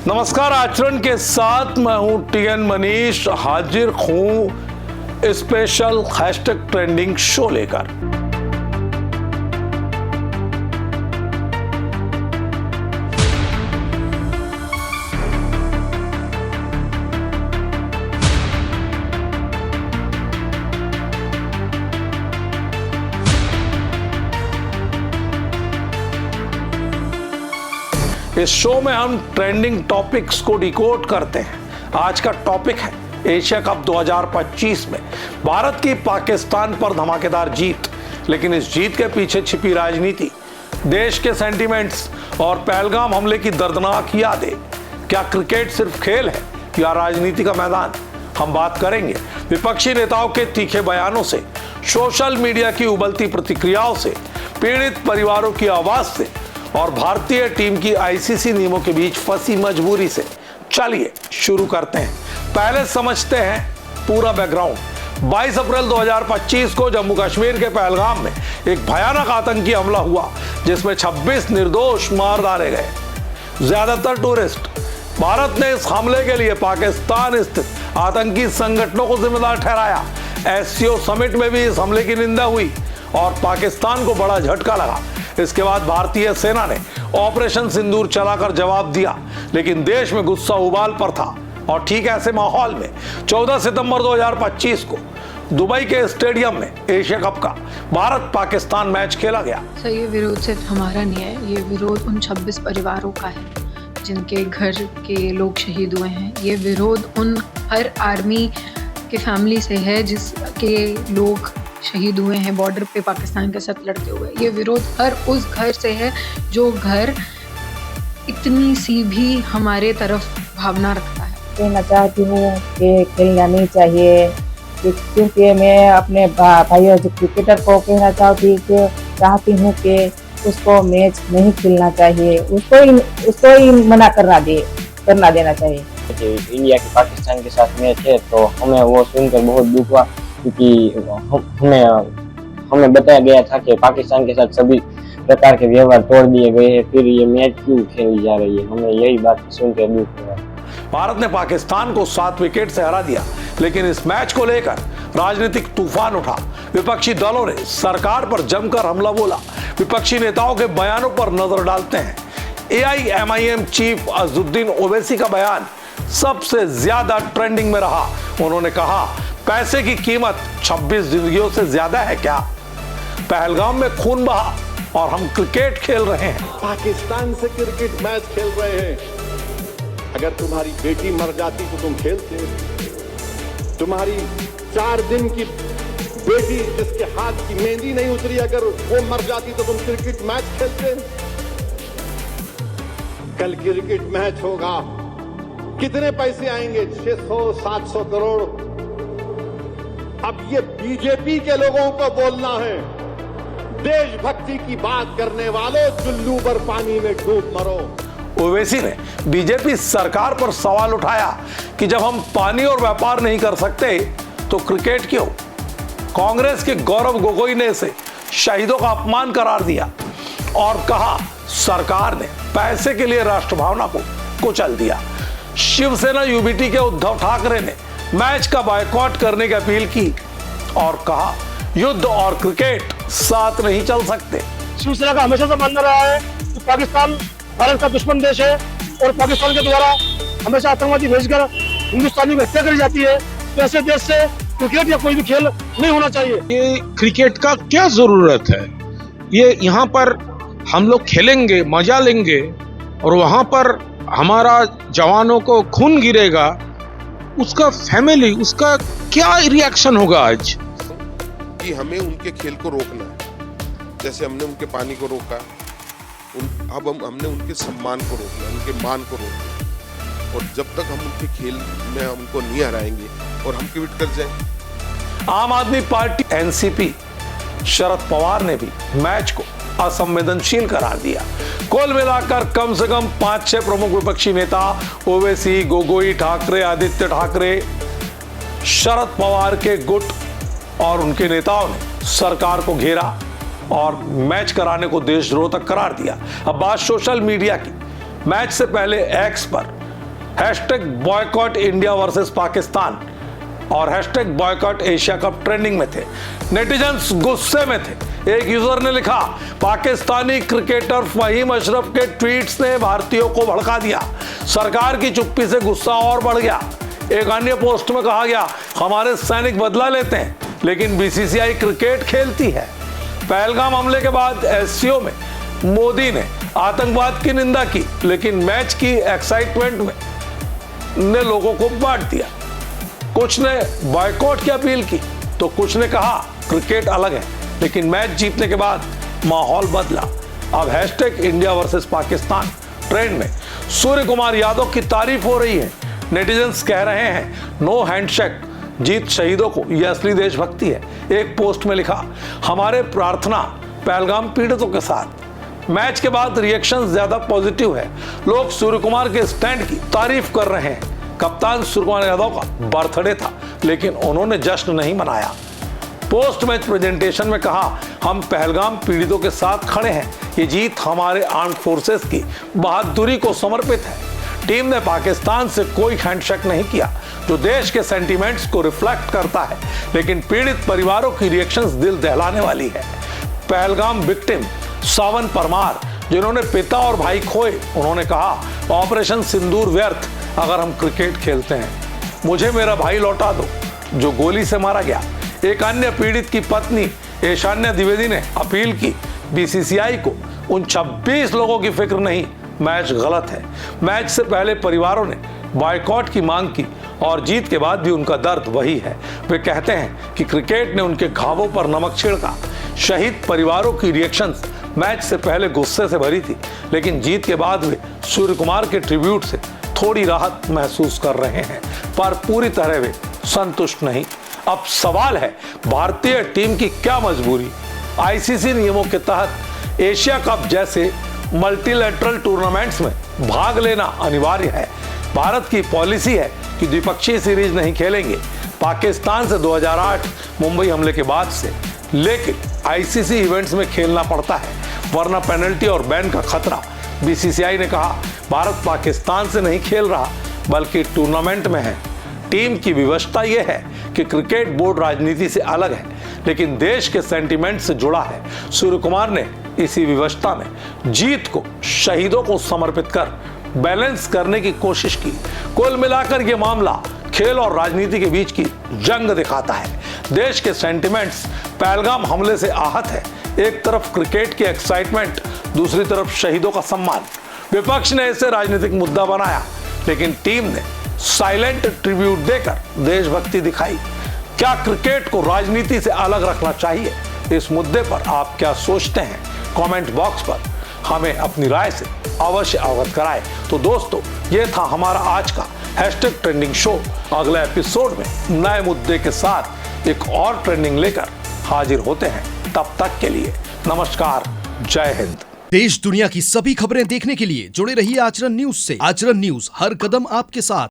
नमस्कार, आचरण के साथ मैं हूं टीएन मनीष, हाजिर हूं स्पेशल हैशटैग ट्रेंडिंग शो लेकर। इस शो में हम ट्रेंडिंग टॉपिक्स को डिकोड करते हैं। आज का टॉपिक है एशिया कप 2025 में भारत की पाकिस्तान पर धमाकेदार जीत। लेकिन इस जीत के पीछे छिपी राजनीति, देश के सेंटिमेंट्स और पहलगाम हमले की दर्दनाक यादें। क्या क्रिकेट सिर्फ खेल है या राजनीति का मैदान? हम बात करेंगे विपक्षी नेताओं के तीखे बयानों से, सोशल मीडिया की उबलती प्रतिक्रियाओं से, पीड़ित परिवारों की आवाज से और भारतीय टीम की आईसीसी नियमों के बीच फंसी मजबूरी से। चलिए शुरू करते हैं। पहले समझते हैं पूरा बैकग्राउंड। 22 अप्रैल 2025 को जम्मू कश्मीर के पहलगाम में एक भयानक आतंकी हमला हुआ जिसमें 26 निर्दोष मार डाले गए, ज्यादातर टूरिस्ट। भारत ने इस हमले के लिए पाकिस्तान स्थित आतंकी संगठनों को जिम्मेदार ठहराया। एससीओ समिट में भी इस हमले की निंदा हुई और पाकिस्तान को बड़ा झटका लगा। इसके बाद भारतीय सेना ने ऑपरेशन सिंदूर चलाकर जवाब दिया, लेकिन देश में गुस्सा उबाल पर था। और ठीक ऐसे माहौल में 14 सितंबर 2025 को दुबई के स्टेडियम में एशिया कप का भारत पाकिस्तान मैच खेला गया। सर, ये विरोध सिर्फ हमारा नहीं है, ये विरोध उन 26 परिवारों का है जिनके घर के लोग शहीद हुए हैं। ये विरोध उन हर आर्मी के फैमिली से है जिसके लोग शहीद हुए हैं बॉर्डर पे पाकिस्तान के साथ लड़ते हुए। ये विरोध हर उस घर से है जो घर इतनी सी भी हमारे तरफ भावना रखता है। कहना चाहती हूँ कि खेलना नहीं चाहिए, क्योंकि मैं अपने भाइयों जो क्रिकेटर को कहना चाहती हूँ कि उसको मैच नहीं खेलना चाहिए, उसको ही मना करना देना चाहिए। इंडिया के पाकिस्तान के साथ मैच है तो हमें वो सुनकर बहुत दुख हुआ, क्योंकि हमें बताया गया था कि पाकिस्तान के साथ सभी प्रकार के व्यवहार तोड़ दिए गए हैं, फिर ये मैच क्यों खेली जा रही है। हमें यही बात सुनकर दुख हुआ। भारत ने पाकिस्तान को 7 विकेट से हरा दिया, लेकिन इस मैच को लेकर राजनीतिक तूफान उठा। विपक्षी दलों ने सरकार पर जमकर हमला बोला। विपक्षी नेताओं के बयानों पर नजर डालते हैं। AIMIM चीफ अज़ुद्दीन ओवैसी का बयान सबसे ज्यादा ट्रेंडिंग में रहा। उन्होंने कहा, पैसे की कीमत 26 जिंदगियों से ज्यादा है क्या? पहलगाम में खून बहा और हम क्रिकेट खेल रहे हैं। पाकिस्तान से क्रिकेट मैच खेल रहे हैं। अगर तुम्हारी बेटी मर जाती तो तुम खेलते? तुम्हारी 4 दिन की बेटी जिसके हाथ की मेहंदी नहीं उतरी, अगर वो मर जाती तो तुम क्रिकेट मैच खेलते? कल क्रिकेट मैच होगा, कितने पैसे आएंगे? 600-700 करोड़। अब ये बीजेपी के लोगों को बोलना है, देशभक्ति की बात करने वालों, चुल्लू पर पानी में डूब मरो। ओवैसी ने बीजेपी सरकार पर सवाल उठाया कि जब हम पानी और व्यापार नहीं कर सकते तो क्रिकेट क्यों? कांग्रेस के गौरव गोगोई ने इसे शहीदों का अपमान करार दिया और कहा, सरकार ने पैसे के लिए राष्ट्रभावना को कुचल दिया। शिवसेना यूबीटी के उद्धव ठाकरे ने मैच का बायकॉट करने की अपील की और कहा, युद्ध और क्रिकेट साथ नहीं चल सकते। शिवसेना का हमेशा से मानना रहा है कि पाकिस्तान भारत का दुश्मन देश है और पाकिस्तान के द्वारा हमेशा आतंकवादी भेजकर हिंदुस्तानी की हत्या करी जाती है। तो ऐसे देश से क्रिकेट या कोई भी खेल नहीं होना चाहिए। ये क्रिकेट का क्या जरूरत है? ये यहाँ पर हम लोग खेलेंगे, मजा लेंगे और वहाँ पर हमारा जवानों को खून गिरेगा, उसका फैमिली, उसका क्या रिएक्शन होगा? आज कि हमें उनके खेल को रोकना है, जैसे हमने उनके पानी को रोका, अब हमने उनके सम्मान को रोकना, उनके मान को रोकना। और जब तक हम उनके खेल में उनको नहीं हराएंगे और हम क्विट कर जाएं। आम आदमी पार्टी एनसीपी शरद पवार ने भी मैच को असंवेदनशील करार दिया। कुल मिलाकर कम से कम 5-6 प्रमुख विपक्षी नेता ओवैसी, गोगोई, ठाकरे, आदित्य ठाकरे, शरद पवार के गुट और उनके नेताओं ने सरकार को घेरा और मैच कराने को देशद्रोह तक करार दिया। अब बात सोशल मीडिया की। मैच से पहले एक्स पर hashtag boycott India versus Pakistan और hashtag boycott Asia cup trending में थे। नेटिजन्स गुस्से में थे। एक यूजर ने लिखा, पाकिस्तानी क्रिकेटर फहीम अशरफ के ट्वीट्स ने भारतीयों को भड़का दिया, सरकार की चुप्पी से गुस्सा और बढ़ गया। एक अन्य पोस्ट में कहा गया, हमारे सैनिक बदला लेते हैं लेकिन बीसीसीआई क्रिकेट खेलती है। पहलगाम हमले के बाद एससीओ में मोदी ने आतंकवाद की निंदा की, लेकिन मैच की एक्साइटमेंट में ने लोगों को बांट दिया। कुछ ने बॉयकॉट की अपील की तो कुछ ने कहा क्रिकेट अलग है, लेकिन मैच जीतने के बाद माहौल बदला। अब hashtag India versus Pakistan trend में सूर्य कुमार यादव की तारीफ हो रही है। नेटिजन्स कह रहे हैं, नो हैंडशेक, जीत शहीदों को, यह असली देशभक्ति है। एक पोस्ट में लिखा, हमारे प्रार्थना पहलगाम पीड़ितों के साथ। मैच के बाद रिएक्शन ज्यादा पॉजिटिव है। लोग सूर्य कुमार के स्टैंड की तारीफ कर रहे हैं। कप्तान सूर्य कुमार यादव का बर्थडे था लेकिन उन्होंने जश्न नहीं मनाया। पोस्ट मैच प्रेजेंटेशन में कहा, हम पहलगाम पीड़ितों के साथ खड़े हैं, ये जीत हमारे आर्म्ड फोर्सेस की बहादुरी को समर्पित है। टीम ने पाकिस्तान से कोई हैंडशेक नहीं किया जो देश के सेंटीमेंट्स को रिफ्लेक्ट करता है, लेकिन पीड़ित परिवारों की रिएक्शंस दिल दहलाने वाली है। पहलगाम विक्टिम सावन परमार, जिन्होंने पिता और भाई खोए, उन्होंने कहा, ऑपरेशन सिंदूर व्यर्थ अगर हम क्रिकेट खेलते हैं। मुझे मेरा भाई लौटा दो जो गोली से मारा गया। एक अन्य पीड़ित की पत्नी ईशान्या द्विवेदी ने अपील की, बीसीसीआई को उन 26 लोगों की फिक्र नहीं, मैच गलत है। मैच से पहले परिवारों ने बॉयकॉट की मांग की और जीत के बाद भी उनका दर्द वही है। वे कहते हैं कि क्रिकेट ने उनके घावों पर नमक छिड़का। शहीद परिवारों की रिएक्शंस मैच से पहले गुस्से से भरी थी, लेकिन जीत के बाद वे सूर्य कुमार के ट्रिब्यूट से थोड़ी राहत महसूस कर रहे हैं, पर पूरी तरह वे संतुष्ट नहीं। अब सवाल है, भारतीय टीम की क्या मजबूरी? आईसीसी नियमों के तहत एशिया कप जैसे मल्टीलैटरल टूर्नामेंट्स में भाग लेना अनिवार्य है। भारत की पॉलिसी है कि द्विपक्षीय सीरीज नहीं खेलेंगे पाकिस्तान से 2008 मुंबई हमले के बाद से, लेकिन आईसीसी इवेंट्स में खेलना पड़ता है वरना पेनल्टी और बैन का खतरा। बीसीसीआई ने कहा, भारत पाकिस्तान से नहीं खेल रहा बल्कि टूर्नामेंट में है। टीम की विवशता यह है कि क्रिकेट बोर्ड राजनीति से अलग है लेकिन देश के सेंटीमेंट से जुड़ा है। सूर्य कुमार ने इसी विवशता में जीत को शहीदों को समर्पित कर बैलेंस करने की कोशिश की। कुल मिलाकर यह मामला खेल और राजनीति के बीच की जंग दिखाता है। देश के सेंटीमेंट्स पहलगाम हमले से आहत है। एक तरफ क्रिकेट की एक्साइटमेंट, दूसरी तरफ शहीदों का सम्मान। विपक्ष ने इसे राजनीतिक मुद्दा बनाया लेकिन टीम ने साइलेंट ट्रिब्यूट देकर देशभक्ति दिखाई। क्या क्रिकेट को राजनीति से अलग रखना चाहिए? इस मुद्दे पर आप क्या सोचते हैं? कमेंट बॉक्स पर हमें अपनी राय से अवश्य अवगत कराएं। तो दोस्तों, ये था हमारा आज का हैशटैग ट्रेंडिंग शो। अगले एपिसोड में नए मुद्दे के साथ एक और ट्रेंडिंग लेकर हाजिर होते हैं। तब तक के लिए नमस्कार, जय हिंद। देश दुनिया की सभी खबरें देखने के लिए जुड़े रहिए आचरण न्यूज से। आचरण न्यूज, हर कदम आपके साथ।